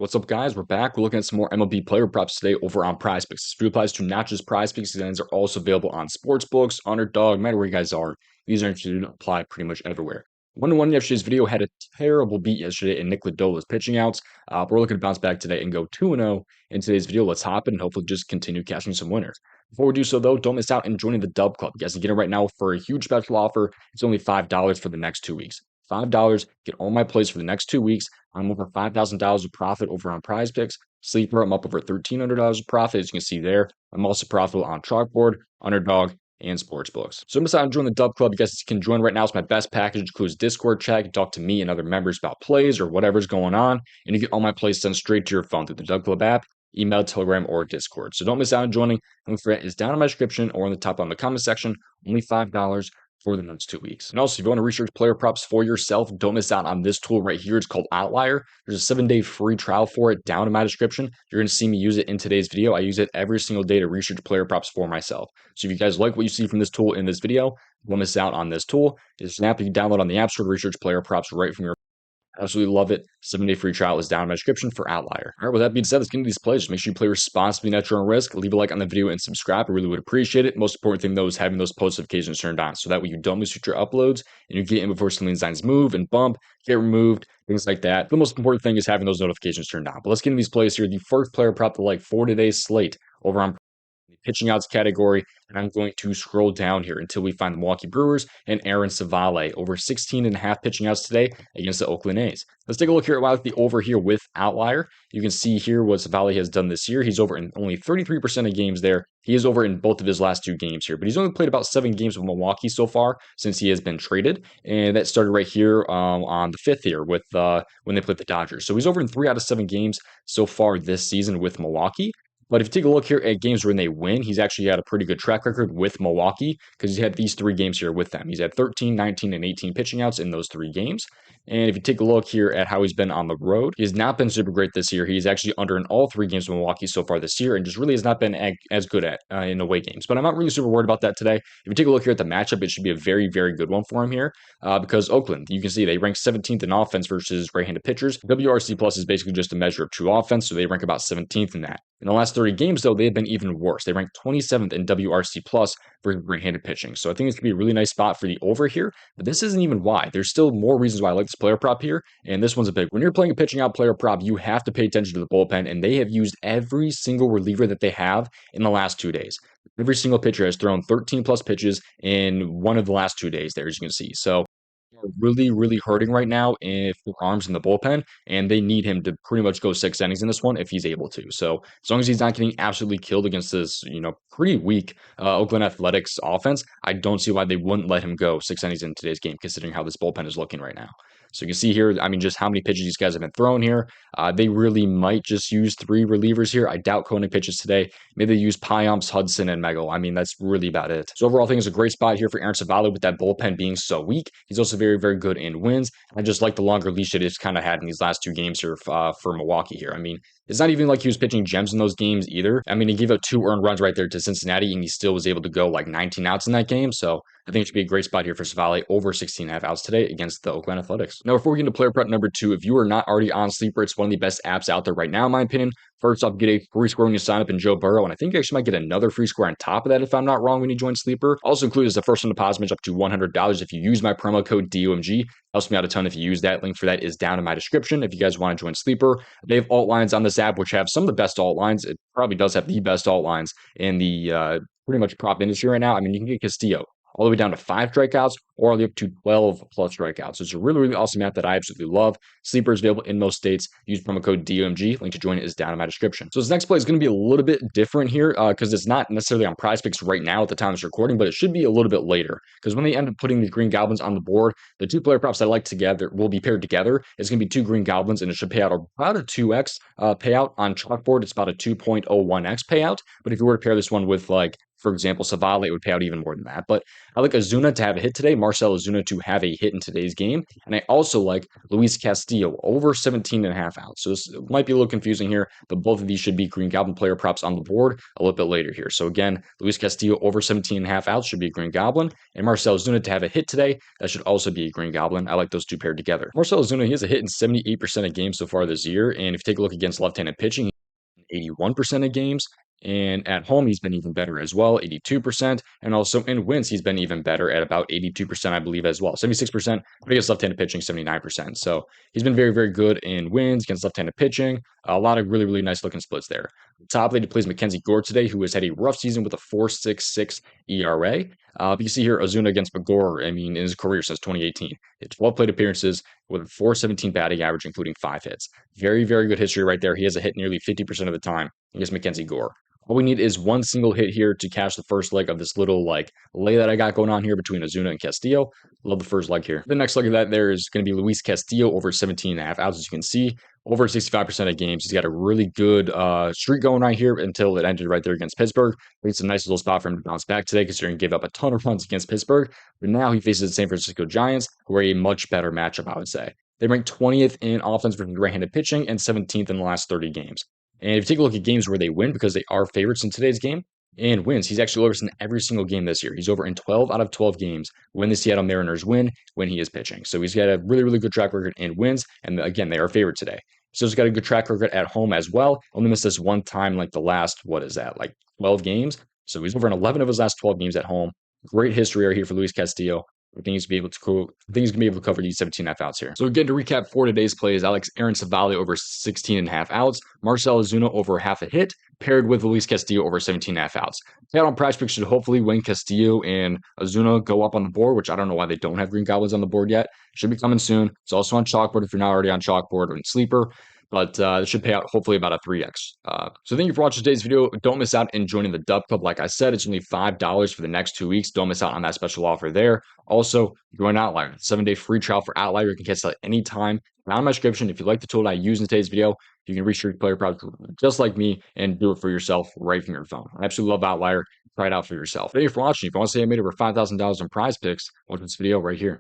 What's up, guys? We're back. We're looking at some more MLB player props today over on Prizepicks. This video applies to not just Prizepicks, these are also available on sportsbooks, underdog, no matter where you guys are. These are to apply pretty much everywhere. 1-1 yesterday's video had a terrible beat yesterday in Nick Lodola's pitching outs. But we're looking to bounce back today and go 2-0 in today's video. Let's hop in and hopefully just continue catching some winners. Before we do so, though, don't miss out in joining the DubClub. You guys can get it right now for a huge special offer. It's only $5 for the next 2 weeks. $5, get all my plays for the next 2 weeks. I'm over $5,000 of profit over on Prizepicks. Sleeper, I'm up over $1,300 of profit, as you can see there. I'm also profitable on Chalkboard, Underdog, and Sportsbooks. So I'm deciding to join the DubClub. You guys can join right now. It's my best package. It includes Discord chat. You can talk to me and other members about plays or whatever's going on. And you get all my plays sent straight to your phone through the DubClub app, email, Telegram, or Discord. So don't miss out on joining. Link for it is down in my description or in the top on the comment section. Only $5 for the next 2 weeks. And also, if you want to research player props for yourself, don't miss out on this tool right here. It's called Outlier. There's a 7-day free trial for it down in my description. You're going to see me use it in today's video. I use it every single day to research player props for myself. So if you guys like what you see from this tool in this video, don't miss out on this tool. It's an app you can download on the App Store to research player props right from your absolutely love it. 7-day free trial is down in my description for Outlier. All right, with that being said, let's get into these plays. Just make sure you play responsibly at your own risk. Leave a like on the video and subscribe. I really would appreciate it. Most important thing, though, is having those post notifications turned on so that way you don't miss future uploads and you get in before some signs move and bump, get removed, things like that. The most important thing is having those notifications turned on. But let's get into these plays here. The first player prop to like for today's slate over on pitching outs category, and I'm going to scroll down here until we find the Milwaukee Brewers and Aaron Savale over 16.5 pitching outs today against the Oakland A's. Let's take a look here at the over here with Outlier. You can see here what Savale has done this year. He's over in only 33% of games there. He is over in both of his last 2 games here, but he's only played about 7 games with Milwaukee so far since he has been traded, and that started right here on the 5th here with when they played the Dodgers. So he's over in 3 out of 7 games so far this season with Milwaukee. But if you take a look here at games when they win, he's actually had a pretty good track record with Milwaukee because he's had these 3 games here with them. He's had 13, 19, and 18 pitching outs in those 3 games. And if you take a look here at how he's been on the road, he's not been super great this year. He's actually under in all 3 games with Milwaukee so far this year and just really has not been as good at in away games. But I'm not really super worried about that today. If you take a look here at the matchup, it should be a very, very good one for him here because Oakland, you can see they rank 17th in offense versus right-handed pitchers. WRC plus is basically just a measure of true offense, so they rank about 17th in that. In the last 30 games, though, they've been even worse. They rank 27th in WRC plus for right-handed pitching. So I think it's going to be a really nice spot for the over here. But this isn't even why. There's still more reasons why I like this player prop here. And this one's a big. When you're playing a pitching out player prop, you have to pay attention to the bullpen. And they have used every single reliever that they have in the last 2 days. Every single pitcher has thrown 13 plus pitches in one of the last 2 days there, as you can see. So really, really hurting right now if the arms in the bullpen, and they need him to pretty much go 6 innings in this one if he's able to. So as long as he's not getting absolutely killed against this, pretty weak Oakland Athletics offense, I don't see why they wouldn't let him go 6 innings in today's game, considering how this bullpen is looking right now. So you can see here, just how many pitches these guys have been throwing here. They really might just use 3 relievers here. I doubt Koenig pitches today. Maybe they use Pyomps, Hudson, and Megal. That's really about it. So overall, I think it's a great spot here for Aaron Savale with that bullpen being so weak. He's also very, very good in wins. I just like the longer leash that he's kind of had in these last 2 games here for Milwaukee here. It's not even like he was pitching gems in those games either. He gave up 2 earned runs right there to Cincinnati, and he still was able to go like 19 outs in that game. So I think it should be a great spot here for Savale over 16.5 outs today against the Oakland Athletics. Now, before we get into player prep number 2, if you are not already on Sleeper, it's one of the best apps out there right now, in my opinion. First off, get a free score when you sign up in Joe Burrow, and I think you actually might get another free score on top of that if I'm not wrong when you join Sleeper. Also included is the first one deposit match up to $100 if you use my promo code DOMG. Helps me out a ton if you use that. Link for that is down in my description if you guys want to join Sleeper. They have alt lines on this app, which have some of the best alt lines. It probably does have the best alt lines in the pretty much prop industry right now. You can get Castillo all the way down to 5 strikeouts or all the way up to 12 plus strikeouts. So it's a really, really awesome app that I absolutely love. Sleeper is available in most states. Use promo code DOMG. Link to join it is down in my description. So this next play is going to be a little bit different here because it's not necessarily on Prizepicks right now at the time of this recording, but it should be a little bit later because when they end up putting these Green Goblins on the board, the 2 player props I like together will be paired together. It's going to be 2 Green Goblins, and it should pay out about a 2x payout on Chalkboard. It's about a 2.01x payout. But if you were to pair this one with like For example, Savale, it would pay out even more than that. But I like Ozuna to have a hit today, Marcell Ozuna to have a hit in today's game. And I also like Luis Castillo over 17.5 outs. So this might be a little confusing here, but both of these should be Green Goblin player props on the board a little bit later here. So again, Luis Castillo over 17.5 outs should be a Green Goblin. And Marcell Ozuna to have a hit today, that should also be a Green Goblin. I like those two paired together. Marcell Ozuna, he has a hit in 78% of games so far this year. And if you take a look against left-handed pitching, 81% of games. And at home, he's been even better as well, 82%. And also in wins, he's been even better at about 82%, I believe, as well. 76%, but against left-handed pitching, 79%. So he's been very, very good in wins against left-handed pitching. A lot of really, really nice looking splits there. Top lady plays Mackenzie Gore today, who has had a rough season with a 4.66 ERA. But you see here Ozuna against Gore, I mean, in his career since 2018. 12 plate appearances with a 417 batting average, including 5 hits. Very, very good history right there. He has a hit nearly 50% of the time against Mackenzie Gore. All we need is one single hit here to cash the first leg of this little lay that I got going on here between Ozuna and Castillo. Love the first leg here. The next leg of that there is going to be Luis Castillo over 17.5 outs, as you can see. Over 65% of games. He's got a really good streak going right here until it ended right there against Pittsburgh. It's a nice little spot for him to bounce back today, considering he gave up a ton of runs against Pittsburgh. But now he faces the San Francisco Giants, who are a much better matchup, I would say. They rank 20th in offense versus right-handed pitching and 17th in the last 30 games. And if you take a look at games where they win, because they are favorites in today's game, and wins, he's actually over in every single game this year. He's over in 12 out of 12 games when the Seattle Mariners win when he is pitching. So he's got a really, really good track record in wins. And again, they are favored today. So he's got a good track record at home as well. Only missed this one time, the last, 12 games. So he's over in 11 of his last 12 games at home. Great history right here for Luis Castillo. I think he's going to be able to cover these 17.5 outs here. So again, to recap for today's plays, Alex Aaron Savale over 16.5 outs, Marcell Ozuna over half a hit, paired with Luis Castillo over 17.5 outs. Payout on Prizepicks should hopefully when Castillo and Ozuna go up on the board, which I don't know why they don't have Green Goblins on the board yet. Should be coming soon. It's also on Chalkboard if you're not already on Chalkboard or in Sleeper. But it should pay out hopefully about a 3x. So thank you for watching today's video. Don't miss out in joining the DubClub. Like I said, it's only $5 for the next 2 weeks. Don't miss out on that special offer there. Also, join Outlier. 7-day free trial for Outlier. You can catch that anytime. Down in my description, if you like the tool I use in today's video, you can research player props just like me and do it for yourself right from your phone. I absolutely love Outlier. Try it out for yourself. Thank you for watching. If you want to say I made over $5,000 on Prizepicks, watch this video right here.